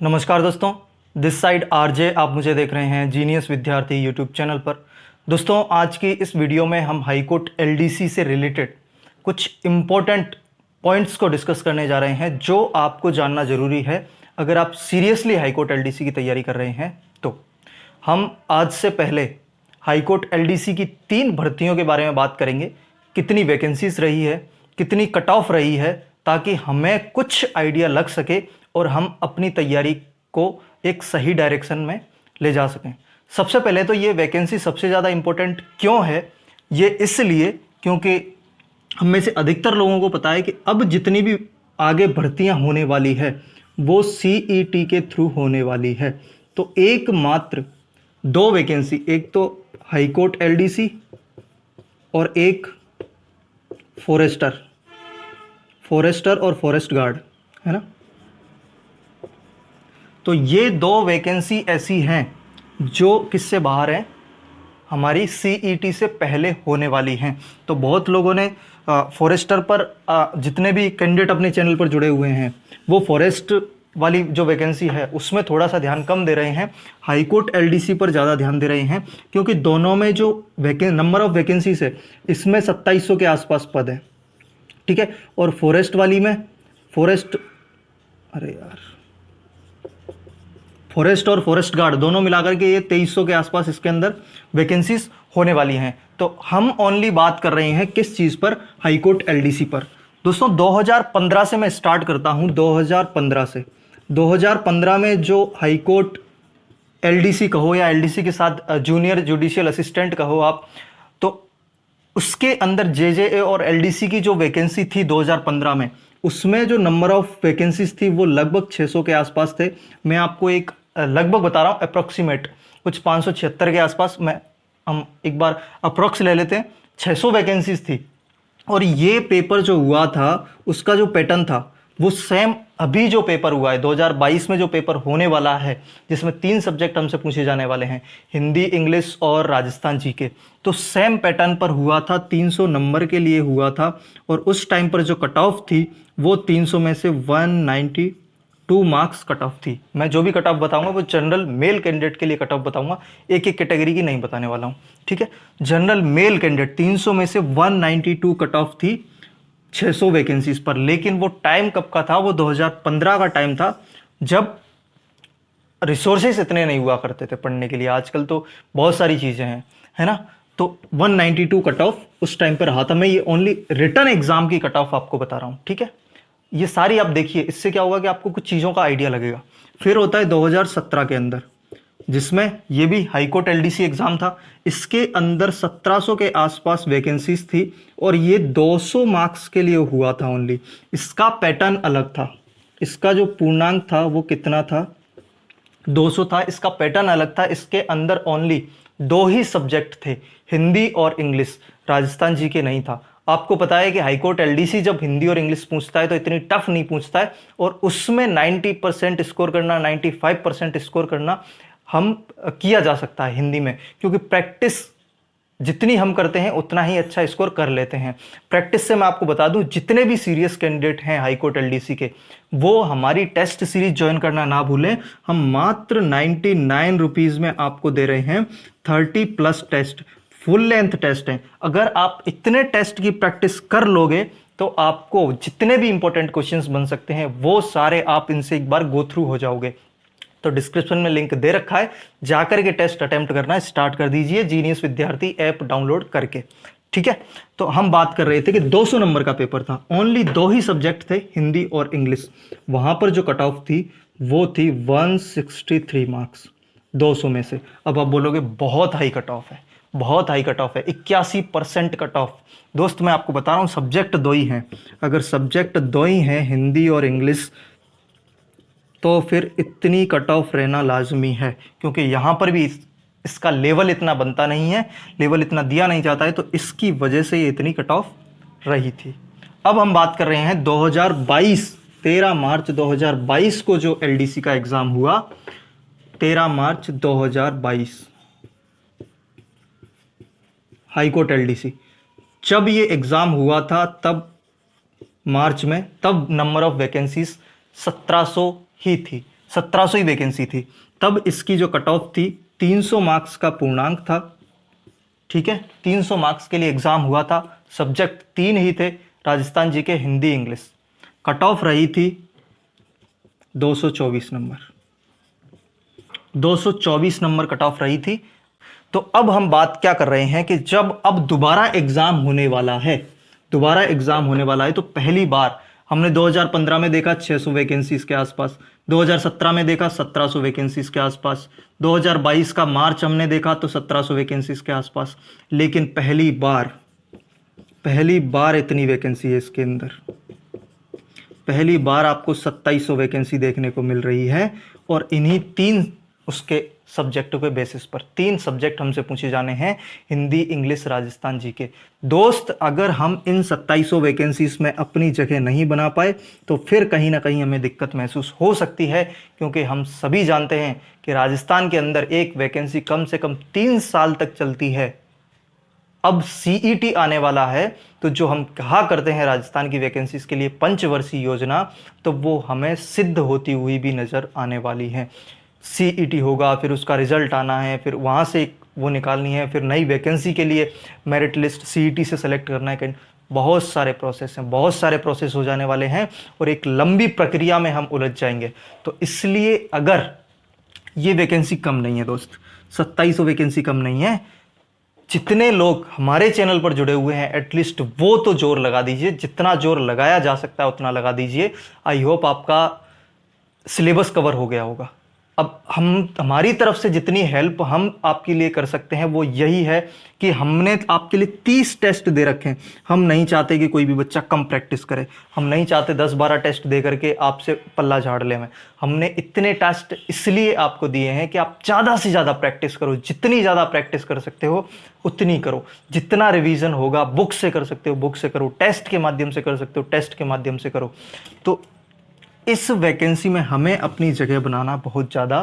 नमस्कार दोस्तों, this side RJ. आप मुझे देख रहे हैं जीनियस विद्यार्थी यूट्यूब चैनल पर। दोस्तों, आज की इस वीडियो में हम हाईकोर्ट एलडीसी से रिलेटेड कुछ इम्पोर्टेंट पॉइंट्स को डिस्कस करने जा रहे हैं जो आपको जानना ज़रूरी है अगर आप सीरियसली हाईकोर्ट एलडीसी की तैयारी कर रहे हैं। तो हम आज से पहले हाईकोर्ट एलडीसी की 3 भर्तियों के बारे में बात करेंगे। कितनी वैकेंसीज रही है, कितनी कट ऑफ रही है, ताकि हमें कुछ आइडिया लग सके और हम अपनी तैयारी को एक सही डायरेक्शन में ले जा सकें। सबसे पहले तो ये वैकेंसी सबसे ज़्यादा इम्पोर्टेंट क्यों है, ये इसलिए क्योंकि हम में से अधिकतर लोगों को पता है कि अब जितनी भी आगे भर्तियां होने वाली है वो सीईटी के थ्रू होने वाली है। तो एकमात्र 2 वैकेंसी, एक तो हाईकोर्ट एलडीसी और एक फॉरेस्टर और फॉरेस्ट गार्ड, है ना। तो ये 2 वैकेंसी ऐसी हैं जो किससे बाहर हैं, हमारी सीईटी से पहले होने वाली हैं। तो बहुत लोगों ने फॉरेस्टर पर जितने भी कैंडिडेट अपने चैनल पर जुड़े हुए हैं वो फॉरेस्ट वाली जो वैकेंसी है उसमें थोड़ा सा ध्यान कम दे रहे हैं, हाईकोर्ट एलडीसी पर ज़्यादा ध्यान दे रहे हैं, क्योंकि दोनों में जो नंबर ऑफ वैकेंसीज है इसमें 2700 के आसपास पद है, ठीक है। और फॉरेस्ट वाली में फॉरेस्ट और फॉरेस्ट गार्ड दोनों मिलाकर के ये 2300 के आसपास इसके अंदर वैकेंसीज होने वाली हैं। तो हम ओनली बात कर रहे हैं किस चीज़ पर, हाईकोर्ट एलडीसी पर। दोस्तों 2015 से मैं स्टार्ट करता हूं। 2015 में जो हाईकोर्ट एलडीसी कहो या एलडीसी के साथ जूनियर जुडिशियल असिस्टेंट कहो आप, तो उसके अंदर जेजेए और एलडीसी की जो वैकेंसी थी 2015 में, उसमें जो नंबर ऑफ वैकेंसीज थी वो लगभग 600 के आसपास थे। मैं आपको एक लगभग बता रहा हूँ, अप्रॉक्सीमेट कुछ 576 के आसपास। हम एक बार अप्रॉक्स ले लेते हैं, 600 वैकेंसीज थी। और ये पेपर जो हुआ था उसका जो पैटर्न था वो सेम अभी जो पेपर हुआ है 2022 में जो पेपर होने वाला है, जिसमें 3 सब्जेक्ट हमसे पूछे जाने वाले हैं, हिंदी, इंग्लिश और राजस्थान जीके, तो सेम पैटर्न पर हुआ था, 300 नंबर के लिए हुआ था। और उस टाइम पर जो कट ऑफ थी वो 300 में से 192 मार्क्स कट ऑफ थी। मैं जो भी कट ऑफ बताऊंगा वो जनरल मेल कैंडिडेट के लिए कट ऑफ बताऊंगा, एक एक कैटेगरी की नहीं बताने वाला हूं, ठीक है। जनरल मेल कैंडिडेट 300 में से 192 कट ऑफ थी 600 वैकेंसीज पर। लेकिन वो टाइम कब का था, वो 2015 का टाइम था, जब रिसोर्सेस इतने नहीं हुआ करते थे पढ़ने के लिए। आजकल तो बहुत सारी चीजें हैं, है ना। तो 192 कट ऑफ उस टाइम पर रहा था। मैं ये ओनली रिटर्न एग्जाम की कट ऑफ आपको बता रहा हूं, ठीक है। ये सारी आप देखिए, इससे क्या होगा कि आपको कुछ चीजों का आइडिया लगेगा। फिर होता है 2017 के अंदर, जिसमें ये भी हाईकोर्ट एलडीसी एग्जाम था। इसके अंदर 1700 के आसपास वैकेंसीज थी और ये 200 मार्क्स के लिए हुआ था ओनली। इसका पैटर्न अलग था, इसका जो पूर्णांक था वो कितना था, 200 था। इसका पैटर्न अलग था, इसके अंदर ओनली 2 ही सब्जेक्ट थे, हिंदी और इंग्लिश, राजस्थान जीके नहीं था। आपको पता है कि हाईकोर्ट एलडीसी जब हिंदी और इंग्लिश पूछता है तो इतनी टफ नहीं पूछता है, और उसमें 90% स्कोर करना, 95% स्कोर करना हम किया जा सकता है हिंदी में, क्योंकि प्रैक्टिस जितनी हम करते हैं उतना ही अच्छा स्कोर कर लेते हैं। प्रैक्टिस से मैं आपको बता दूं, जितने भी सीरियस कैंडिडेट हैं हाईकोर्ट एलडीसी के, वो हमारी टेस्ट सीरीज ज्वाइन करना ना भूलें। हम मात्र 99 रुपीज में आपको दे रहे हैं 30+ टेस्ट, फुल लेंथ टेस्ट हैं। अगर आप इतने टेस्ट की प्रैक्टिस कर लोगे तो आपको जितने भी इंपॉर्टेंट क्वेश्चंस बन सकते हैं वो सारे आप इनसे एक बार गो थ्रू हो जाओगे। तो डिस्क्रिप्शन में लिंक दे रखा है, जाकर के टेस्ट अटेम्प्ट करना स्टार्ट कर दीजिए जीनियस विद्यार्थी ऐप डाउनलोड करके, ठीक है। तो हम बात कर रहे थे कि 200 नंबर का पेपर था, ओनली 2 ही सब्जेक्ट थे, हिंदी और इंग्लिश। वहां पर जो कट ऑफ थी वो थी 163 मार्क्स 200 में से। अब आप बोलोगे बहुत हाई कट ऑफ है, बहुत हाई कट ऑफ है, 81% कट ऑफ। दोस्त मैं आपको बता रहा हूं, सब्जेक्ट 2 ही हैं। अगर सब्जेक्ट 2 ही हैं, हिंदी और इंग्लिश, तो फिर इतनी कट ऑफ रहना लाजमी है, क्योंकि यहाँ पर भी इसका लेवल इतना बनता नहीं है, लेवल इतना दिया नहीं जाता है, तो इसकी वजह से ये इतनी कट ऑफ रही थी। अब हम बात कर रहे हैं 2022, 13 मार्च 2022 को जो एलडीसी का एग्जाम हुआ, 13 मार्च 2022 हाईकोर्ट एलडीसी। जब ये एग्जाम हुआ था तब मार्च में, तब नंबर ऑफ वैकेंसीज 1700 ही थी, 1700 ही वैकेंसी थी। तब इसकी जो कट ऑफ थी 300 मार्क्स का पूर्णांक था, ठीक है, 300 मार्क्स के लिए एग्जाम हुआ था। सब्जेक्ट 3 ही थे, Rajasthan GK, Hindi, English. Cut off रही थी 224 नंबर, 224 नंबर कट ऑफ रही थी। तो अब हम बात क्या कर रहे हैं कि जब अब दोबारा एग्जाम होने वाला है, दोबारा एग्जाम होने वाला है, तो पहली बार हमने 2015 में देखा 600 वैकेंसीज के आसपास, 2017 में देखा 1700 वैकेंसीज के आसपास, 2022 का मार्च हमने देखा तो 1700 वैकेंसीज के आसपास। लेकिन पहली बार इतनी वैकेंसी है इसके अंदर, पहली बार आपको 2700 वैकेंसी देखने को मिल रही है। और इन्हीं 3 उसके सब्जेक्टों के बेसिस पर 3 सब्जेक्ट हमसे पूछे जाने हैं, हिंदी, इंग्लिश, राजस्थान जीके। दोस्त, अगर हम इन 2700 वैकेंसीज में अपनी जगह नहीं बना पाए तो फिर कहीं ना कहीं हमें दिक्कत महसूस हो सकती है, क्योंकि हम सभी जानते हैं कि राजस्थान के अंदर एक वैकेंसी कम से कम 3 साल तक चलती है। अब सीईटी आने वाला है, तो जो हम कहा करते हैं राजस्थान की वैकेंसीज के लिए पंचवर्षीय योजना, तो वो हमें सिद्ध होती हुई भी नजर आने वाली है। सीईटी होगा, फिर उसका रिजल्ट आना है, फिर वहाँ से वो निकालनी है, फिर नई वैकेंसी के लिए मेरिट लिस्ट सीईटी से सेलेक्ट करना है। कहीं बहुत सारे प्रोसेस हैं, बहुत सारे प्रोसेस हो जाने वाले हैं और एक लंबी प्रक्रिया में हम उलझ जाएंगे। तो इसलिए अगर ये वैकेंसी कम नहीं है दोस्त, 2700 वैकेंसी कम नहीं है, जितने लोग हमारे चैनल पर जुड़े हुए हैं एटलीस्ट वो तो जोर लगा दीजिए, जितना जोर लगाया जा सकता है उतना लगा दीजिए। आई होप आपका सिलेबस कवर हो गया होगा। अब हमारी तरफ से जितनी हेल्प हम आपके लिए कर सकते हैं वो यही है कि हमने आपके लिए 30 टेस्ट दे रखे हैं। हम नहीं चाहते कि कोई भी बच्चा कम प्रैक्टिस करे, हम नहीं चाहते 10-12 टेस्ट दे करके आपसे पल्ला झाड़ ले में। हमने इतने टेस्ट इसलिए आपको दिए हैं कि आप ज़्यादा से ज़्यादा प्रैक्टिस करो, जितनी ज़्यादा प्रैक्टिस कर सकते हो उतनी करो, जितना रिवीजन होगा बुक से कर सकते हो बुक से करो, टेस्ट के माध्यम से कर सकते हो टेस्ट के माध्यम से करो। तो इस वैकेंसी में हमें अपनी जगह बनाना बहुत ज़्यादा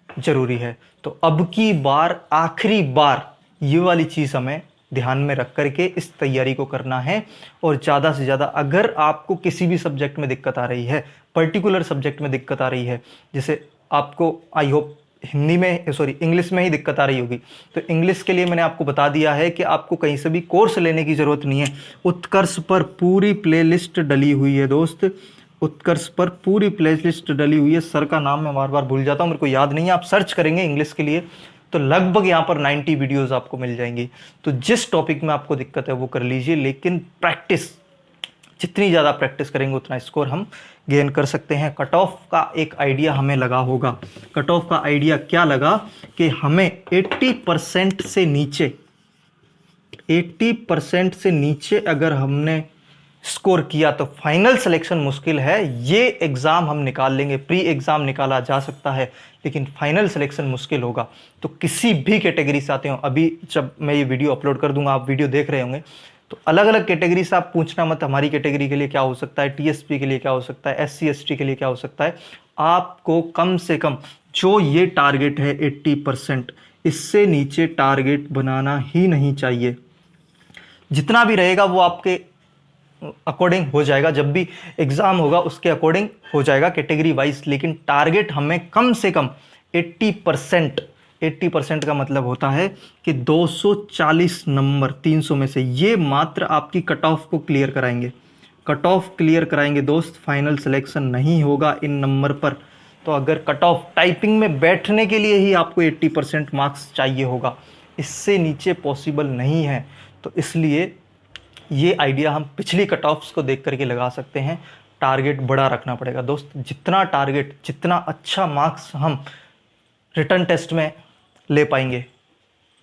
ज़रूरी है। तो अब की बार, आखिरी बार, ये वाली चीज़ हमें ध्यान में रख करके इस तैयारी को करना है। और ज़्यादा से ज़्यादा अगर आपको किसी भी सब्जेक्ट में दिक्कत आ रही है, पर्टिकुलर सब्जेक्ट में दिक्कत आ रही है, जैसे आपको आई होप इंग्लिश में ही दिक्कत आ रही होगी, तो इंग्लिश के लिए मैंने आपको बता दिया है कि आपको कहीं से भी कोर्स लेने की ज़रूरत नहीं है। उत्कर्ष पर पूरी प्लेलिस्ट डली हुई है दोस्त, उत्कर्ष पर पूरी प्लेलिस्ट डली हुई है। सर का नाम मैं बार बार भूल जाता हूँ, मेरे को याद नहीं है। आप सर्च करेंगे इंग्लिश के लिए तो लगभग यहाँ पर 90 वीडियोस आपको मिल जाएंगी। तो जिस टॉपिक में आपको दिक्कत है वो कर लीजिए, लेकिन प्रैक्टिस, जितनी ज़्यादा प्रैक्टिस करेंगे उतना स्कोर हम गेन कर सकते हैं। कट ऑफ का एक आइडिया हमें लगा होगा। कट ऑफ का आइडिया क्या लगा कि हमें 80% से नीचे, 80% से नीचे अगर हमने स्कोर किया तो फाइनल सिलेक्शन मुश्किल है। ये एग्ज़ाम हम निकाल लेंगे, प्री एग्ज़ाम निकाला जा सकता है, लेकिन फाइनल सिलेक्शन मुश्किल होगा। तो किसी भी कैटेगरी से आते हो, अभी जब मैं ये वीडियो अपलोड कर दूंगा, आप वीडियो देख रहे होंगे, तो अलग अलग कैटेगरी से आप पूछना मत हमारी कैटेगरी के लिए क्या हो सकता है, टीएसपी के लिए क्या हो सकता है, एससी एसटी के लिए क्या हो सकता है। आपको कम से कम जो ये टारगेट है 80%, इससे नीचे टारगेट बनाना ही नहीं चाहिए। जितना भी रहेगा वो आपके अकॉर्डिंग हो जाएगा, जब भी एग्जाम होगा उसके अकॉर्डिंग हो जाएगा कैटेगरी वाइज, लेकिन टारगेट हमें कम से कम 80%, 80% का मतलब होता है कि 240 नंबर 300 में से, ये मात्र आपकी कट ऑफ को क्लियर कराएंगे। कट ऑफ क्लियर कराएंगे दोस्त, फाइनल सिलेक्शन नहीं होगा इन नंबर पर। तो अगर कट ऑफ टाइपिंग में बैठने के लिए ही आपको 80% मार्क्स चाहिए होगा, इससे नीचे पॉसिबल नहीं है। तो इसलिए ये आइडिया हम पिछली कट ऑफ्स को देख करके लगा सकते हैं। टारगेट बड़ा रखना पड़ेगा दोस्त, जितना टारगेट, जितना अच्छा मार्क्स हम रिटर्न टेस्ट में ले पाएंगे,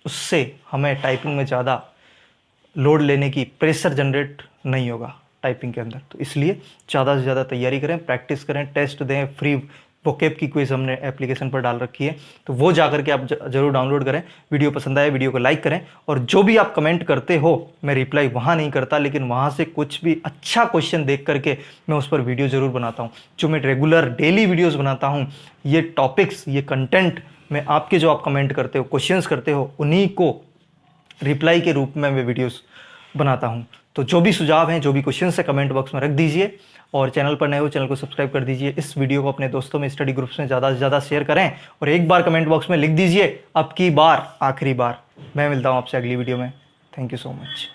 उससे हमें टाइपिंग में ज़्यादा लोड लेने की, प्रेशर जनरेट नहीं होगा टाइपिंग के अंदर। तो इसलिए ज़्यादा से ज़्यादा तैयारी करें, प्रैक्टिस करें, टेस्ट दें। फ्री वोकेब की क्विज हमने एप्लीकेशन पर डाल रखी है, तो वो जाकर के आप जरूर डाउनलोड करें। वीडियो पसंद आए वीडियो को लाइक करें, और जो भी आप कमेंट करते हो मैं रिप्लाई वहाँ नहीं करता, लेकिन वहाँ से कुछ भी अच्छा क्वेश्चन देख करके मैं उस पर वीडियो ज़रूर बनाता हूँ। जो मैं रेगुलर डेली वीडियोज़ बनाता हूँ, ये टॉपिक्स, ये कंटेंट मैं आपके, जो आप कमेंट करते हो, क्वेश्चंस करते हो, उन्हीं को रिप्लाई के रूप में मैं वीडियोज़ बनाता हूँ। तो जो भी सुझाव हैं, जो भी क्वेश्चन है, कमेंट बॉक्स में रख दीजिए और चैनल पर नए हो चैनल को सब्सक्राइब कर दीजिए। इस वीडियो को अपने दोस्तों में, स्टडी ग्रुप्स में ज़्यादा से ज़्यादा शेयर करें और एक बार कमेंट बॉक्स में लिख दीजिए अब की बार आखिरी बार। मैं मिलता हूँ आपसे अगली वीडियो में। Thank you so much.